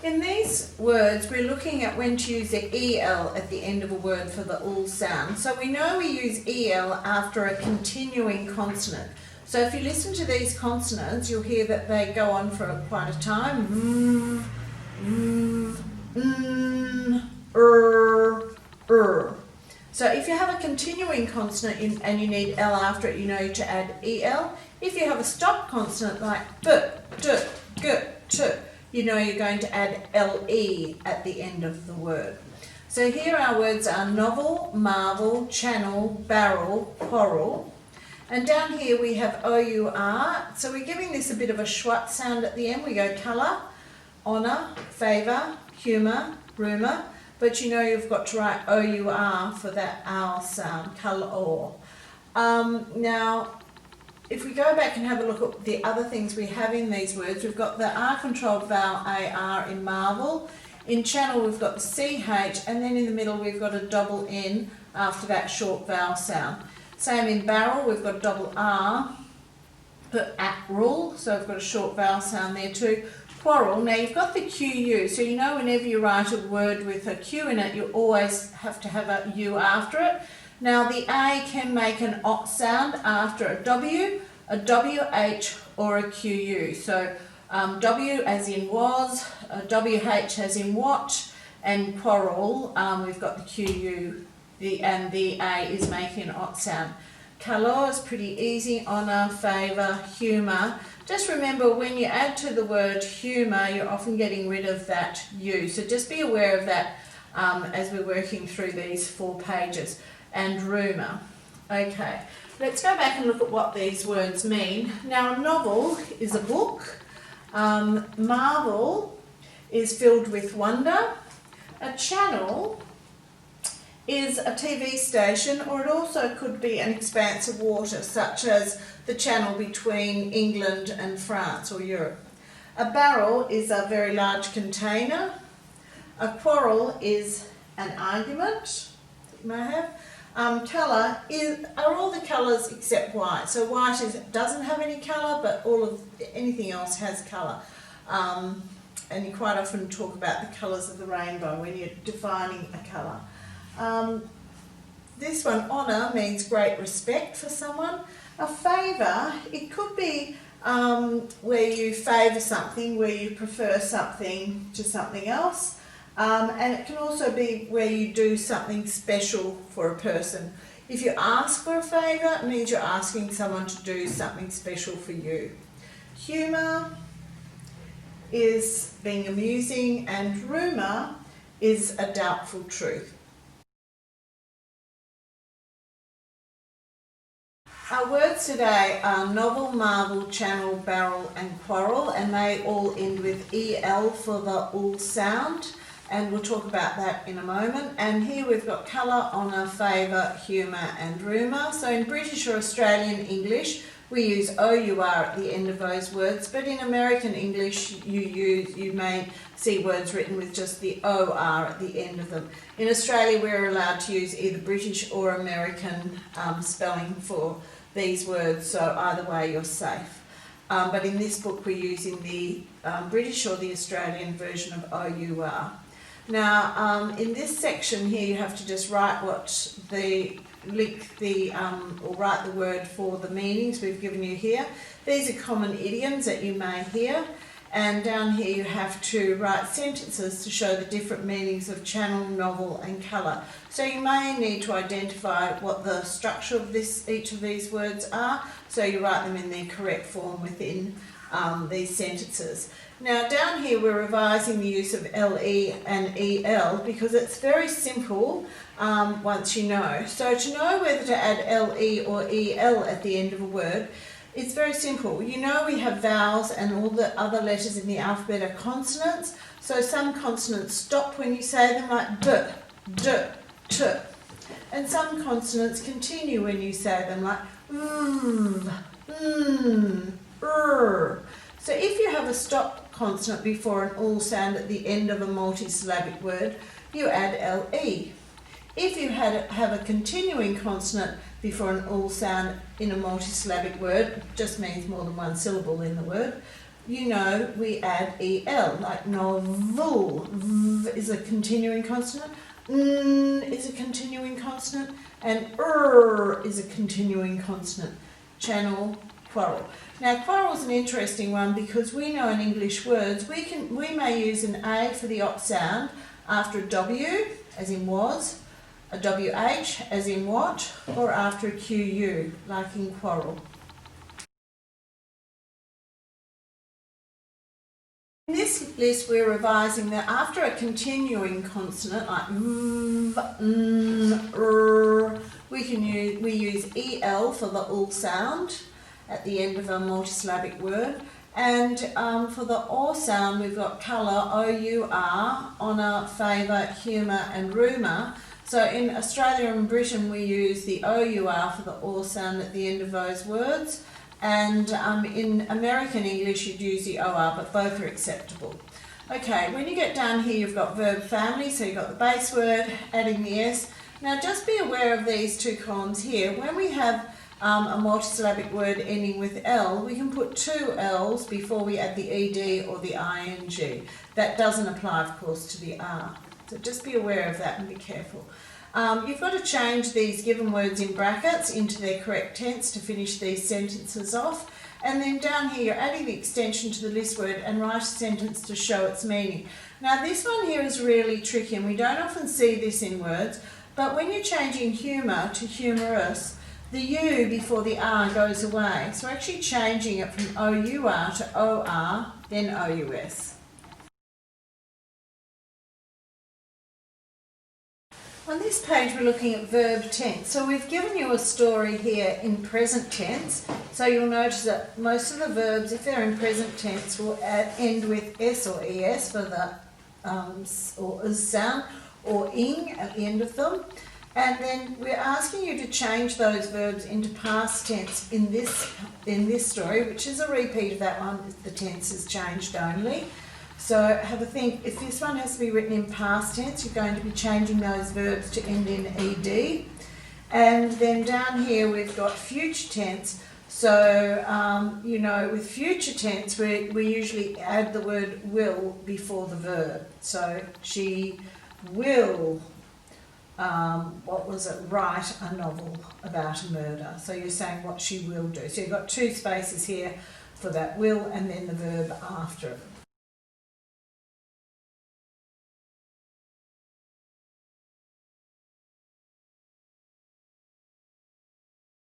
In these words, we're looking at when to use the EL at the end of a word for the all sound. So we know we use EL after a continuing consonant. So if you listen to these consonants, you'll hear that they go on for quite a time. So if you have a continuing consonant and you need L after it, you know to add EL. If you have a stop consonant like B, D, G, T, you know you're going to add LE at the end of the word. So here our words are novel, marvel, channel, barrel, quarrel. And down here we have OUR. So we're giving this a bit of a schwat sound at the end. We go colour, honour, favour, humour, rumour. But you know you've got to write OUR for that OUR sound, colour. Now, if we go back and have a look at the other things we have in these words, we've got the R-controlled vowel AR in marvel. In channel we've got the CH, and then in the middle we've got a double N after that short vowel sound. Same in barrel, we've got double R for ACREL, so we've got a short vowel sound there too. Quarrel, now you've got the QU, so you know whenever you write a word with a Q in it, you always have to have a U after it. Now the A can make an OT sound after a W, a WH or a QU. So W as in was, WH as in what, and quarrel, we've got the QU and the A is making an OT sound. Colour is pretty easy, honour, favour, humour. Just remember when you add to the word humour, you're often getting rid of that U. So just be aware of that as we're working through these 4 pages. And rumour. Okay, let's go back and look at what these words mean. Now a novel is a book. Marvel is filled with wonder. A channel is a TV station, or it also could be an expanse of water, such as the channel between England and France or Europe. A barrel is a very large container. A quarrel is an argument that you may have. Colour are all the colours except white. So white doesn't have any colour, but anything else has colour. And you quite often talk about the colours of the rainbow when you're defining a colour. This one, honour, means great respect for someone. A favour, it could be where you favour something, where you prefer something to something else. And it can also be where you do something special for a person. If you ask for a favour, it means you're asking someone to do something special for you. Humour is being amusing, and rumour is a doubtful truth. Our words today are novel, marvel, channel, barrel and quarrel, and they all end with EL for the all sound. And we'll talk about that in a moment. And here we've got colour, honour, favour, humour and rumour. So in British or Australian English, we use OUR at the end of those words, but in American English, you may see words written with just the OR at the end of them. In Australia, we're allowed to use either British or American spelling for these words, so either way you're safe. But in this book, we're using the British or the Australian version of OUR. Now, in this section here, you have to just write or write the word for the meanings we've given you here. These are common idioms that you may hear. And down here you have to write sentences to show the different meanings of channel, novel and colour. So you may need to identify what the structure of each of these words are, so you write them in their correct form within these sentences. Now down here we're revising the use of LE and EL because it's very simple once you know. So to know whether to add LE or EL at the end of a word, it's very simple. You know we have vowels and all the other letters in the alphabet are consonants. So some consonants stop when you say them, like B, D, T. And some consonants continue when you say them, like So if you have a stop consonant before an all sound at the end of a multisyllabic word, you add LE. If you have a continuing consonant before an all sound in a multisyllabic word, just means more than one syllable in the word, you know, we add EL, like novel. V is a continuing consonant, N is a continuing consonant, and is a continuing consonant. Channel, quarrel. Now, quarrel is an interesting one because we know in English words we may use an A for the opt sound after a W, as in was, a WH, as in what, or after a QU, like in quarrel. In this list, we're revising that after a continuing consonant like we use EL for the ul sound at the end of a multisyllabic word, and for the or sound we've got colour, OUR, honour, favour, humour and rumour. So in Australia and Britain we use the OUR for the or sound at the end of those words. And in American English you'd use the OR, but both are acceptable. Okay, when you get down here you've got verb family, so you've got the base word, adding the S. Now just be aware of these two columns here. When we have a multisyllabic word ending with L, we can put two L's before we add the ED or the ING. That doesn't apply, of course, to the R. So just be aware of that and be careful. You've got to change these given words in brackets into their correct tense to finish these sentences off. And then down here you're adding the extension to the list word and write a sentence to show its meaning. Now this one here is really tricky and we don't often see this in words, but when you're changing humour to humorous, the U before the R goes away. So we're actually changing it from OUR to OR, then OUS. On this page we're looking at verb tense. So we've given you a story here in present tense. So you'll notice that most of the verbs, if they're in present tense, will end with S or ES for the or is sound, or ing at the end of them. And then we're asking you to change those verbs into past tense in this story, which is a repeat of that one. The tense has changed only. So have a think, if this one has to be written in past tense, you're going to be changing those verbs to end in ED. And then down here we've got future tense. So, you know, with future tense, we usually add the word will before the verb. So she will, write a novel about a murder. So you're saying what she will do. So you've got two spaces here for that will and then the verb after it.